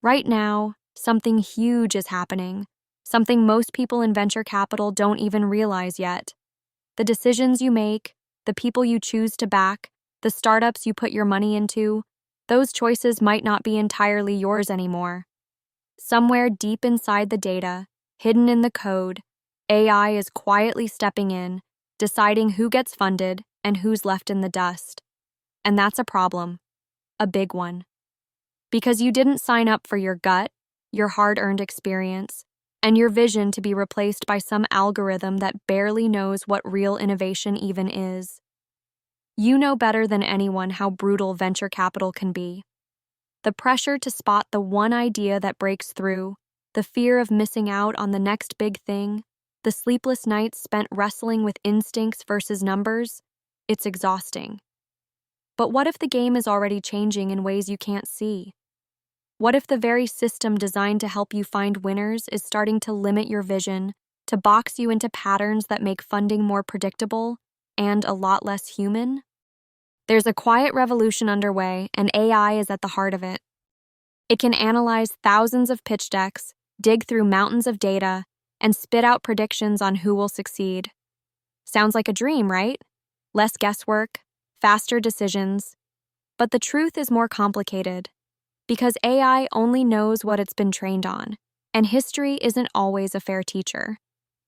Right now, something huge is happening, something most people in venture capital don't even realize yet. The decisions you make, the people you choose to back, the startups you put your money into, those choices might not be entirely yours anymore. Somewhere deep inside the data, hidden in the code, AI is quietly stepping in, deciding who gets funded and who's left in the dust. And that's a problem, a big one. Because you didn't sign up for your gut, your hard-earned experience, and your vision to be replaced by some algorithm that barely knows what real innovation even is. You know better than anyone how brutal venture capital can be. The pressure to spot the one idea that breaks through, the fear of missing out on the next big thing, the sleepless nights spent wrestling with instincts versus numbers, it's exhausting. But what if the game is already changing in ways you can't see? What if the very system designed to help you find winners is starting to limit your vision, to box you into patterns that make funding more predictable and a lot less human? There's a quiet revolution underway, and AI is at the heart of it. It can analyze thousands of pitch decks, dig through mountains of data, and spit out predictions on who will succeed. Sounds like a dream, right? Less guesswork, faster decisions. But the truth is more complicated. Because AI only knows what it's been trained on, and history isn't always a fair teacher.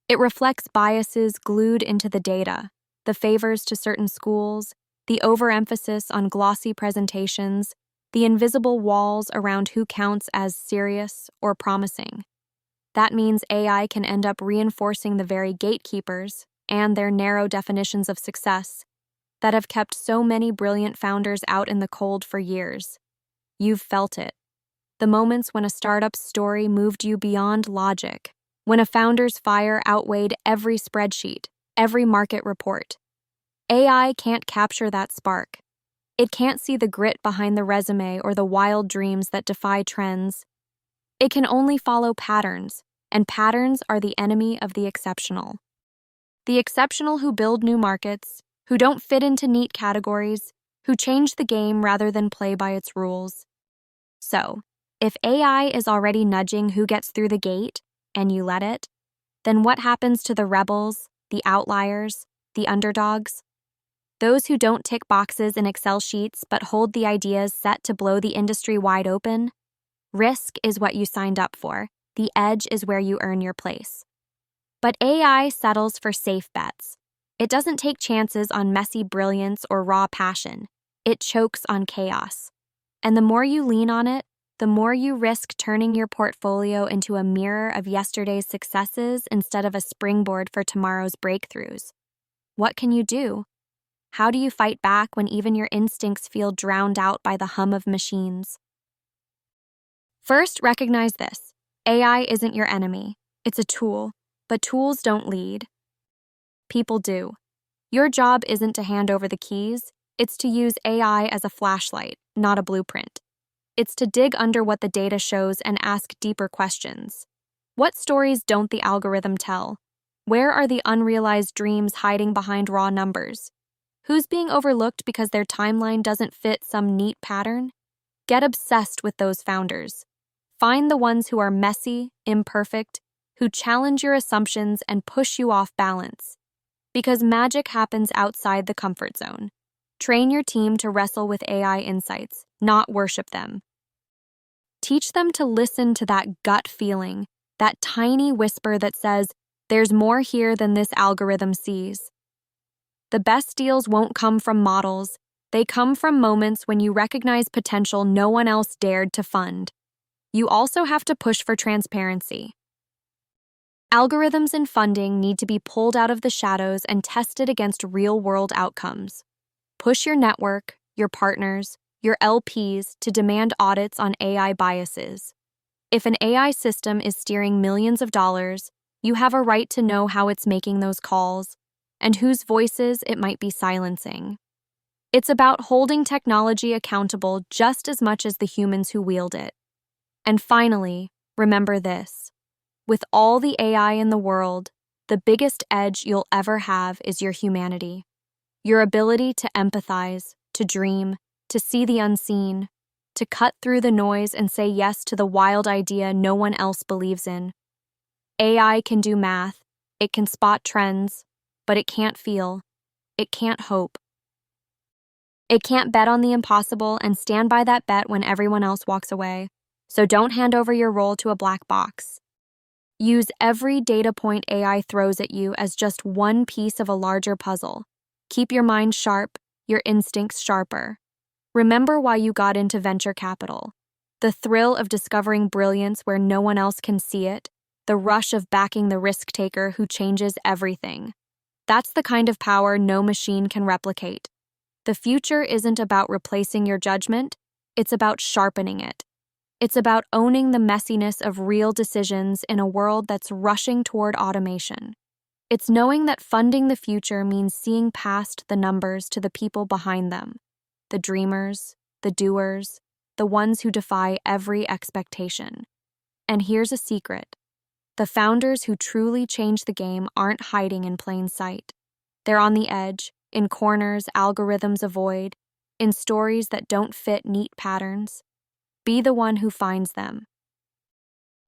It reflects biases glued into the data, the favors to certain schools, the overemphasis on glossy presentations, the invisible walls around who counts as serious or promising. That means AI can end up reinforcing the very gatekeepers and their narrow definitions of success that have kept so many brilliant founders out in the cold for years. You've felt it. The moments when a startup's story moved you beyond logic, when a founder's fire outweighed every spreadsheet, every market report. AI can't capture that spark. It can't see the grit behind the resume or the wild dreams that defy trends. It can only follow patterns, and patterns are the enemy of the exceptional. The exceptional who build new markets, who don't fit into neat categories, who change the game rather than play by its rules. So, if AI is already nudging who gets through the gate, and you let it, then what happens to the rebels, the outliers, the underdogs? Those who don't tick boxes in Excel sheets but hold the ideas set to blow the industry wide open? Risk is what you signed up for. The edge is where you earn your place. But AI settles for safe bets. It doesn't take chances on messy brilliance or raw passion. It chokes on chaos. And the more you lean on it, the more you risk turning your portfolio into a mirror of yesterday's successes instead of a springboard for tomorrow's breakthroughs. What can you do? How do you fight back when even your instincts feel drowned out by the hum of machines? First, recognize this. AI isn't your enemy. It's a tool, but tools don't lead. People do. Your job isn't to hand over the keys. It's to use AI as a flashlight, not a blueprint. It's to dig under what the data shows and ask deeper questions. What stories don't the algorithm tell? Where are the unrealized dreams hiding behind raw numbers? Who's being overlooked because their timeline doesn't fit some neat pattern? Get obsessed with those founders. Find the ones who are messy, imperfect, who challenge your assumptions and push you off balance. Because magic happens outside the comfort zone. Train your team to wrestle with AI insights, not worship them. Teach them to listen to that gut feeling, that tiny whisper that says, there's more here than this algorithm sees. The best deals won't come from models. They come from moments when you recognize potential no one else dared to fund. You also have to push for transparency. Algorithms and funding need to be pulled out of the shadows and tested against real-world outcomes. Push your network, your partners, your LPs to demand audits on AI biases. If an AI system is steering millions of dollars, you have a right to know how it's making those calls and whose voices it might be silencing. It's about holding technology accountable just as much as the humans who wield it. And finally, remember this. With all the AI in the world, the biggest edge you'll ever have is your humanity. Your ability to empathize, to dream, to see the unseen, to to cut through the noise and say yes to the wild idea no one else believes in. AI can do math, it can spot trends, but it can't feel, it can't hope. It can't bet on the impossible and stand by that bet when everyone else walks away. So don't hand over your role to a black box. Use every data point AI throws at you as just one piece of a larger puzzle. Keep your mind sharp, your instincts sharper. Remember why you got into venture capital. The thrill of discovering brilliance where no one else can see it, the rush of backing the risk taker who changes everything. That's the kind of power no machine can replicate. The future isn't about replacing your judgment, it's about sharpening it. It's about owning the messiness of real decisions in a world that's rushing toward automation. It's knowing that funding the future means seeing past the numbers to the people behind them, the dreamers, the doers, the ones who defy every expectation. And here's a secret. The founders who truly change the game aren't hiding in plain sight. They're on the edge, in corners algorithms avoid, in stories that don't fit neat patterns. Be the one who finds them.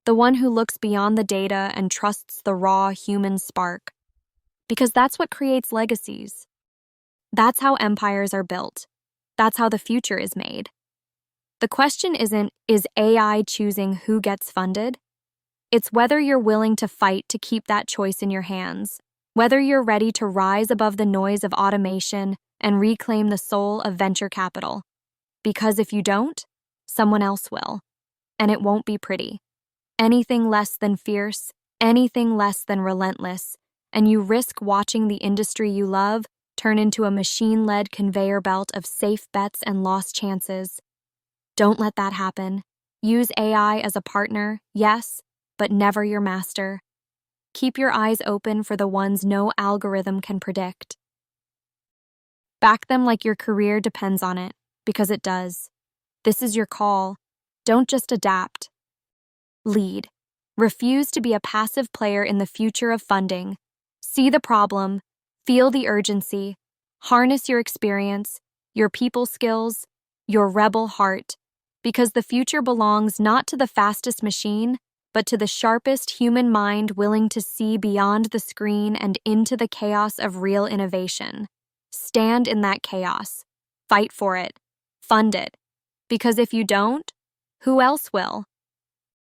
The one who looks beyond the data and trusts the raw human spark. Because that's what creates legacies. That's how empires are built. That's how the future is made. The question isn't, is AI choosing who gets funded? It's whether you're willing to fight to keep that choice in your hands, whether you're ready to rise above the noise of automation and reclaim the soul of venture capital. Because if you don't, someone else will. And it won't be pretty. Anything less than fierce, anything less than relentless, and you risk watching the industry you love turn into a machine-led conveyor belt of safe bets and lost chances. Don't let that happen. Use AI as a partner, yes, but never your master. Keep your eyes open for the ones no algorithm can predict. Back them like your career depends on it, because it does. This is your call. Don't just adapt. Lead. Refuse to be a passive player in the future of funding. See the problem, feel the urgency, harness your experience, your people skills, your rebel heart, because the future belongs not to the fastest machine, but to the sharpest human mind willing to see beyond the screen and into the chaos of real innovation. Stand in that chaos. Fight for it. Fund it. Because if you don't, who else will?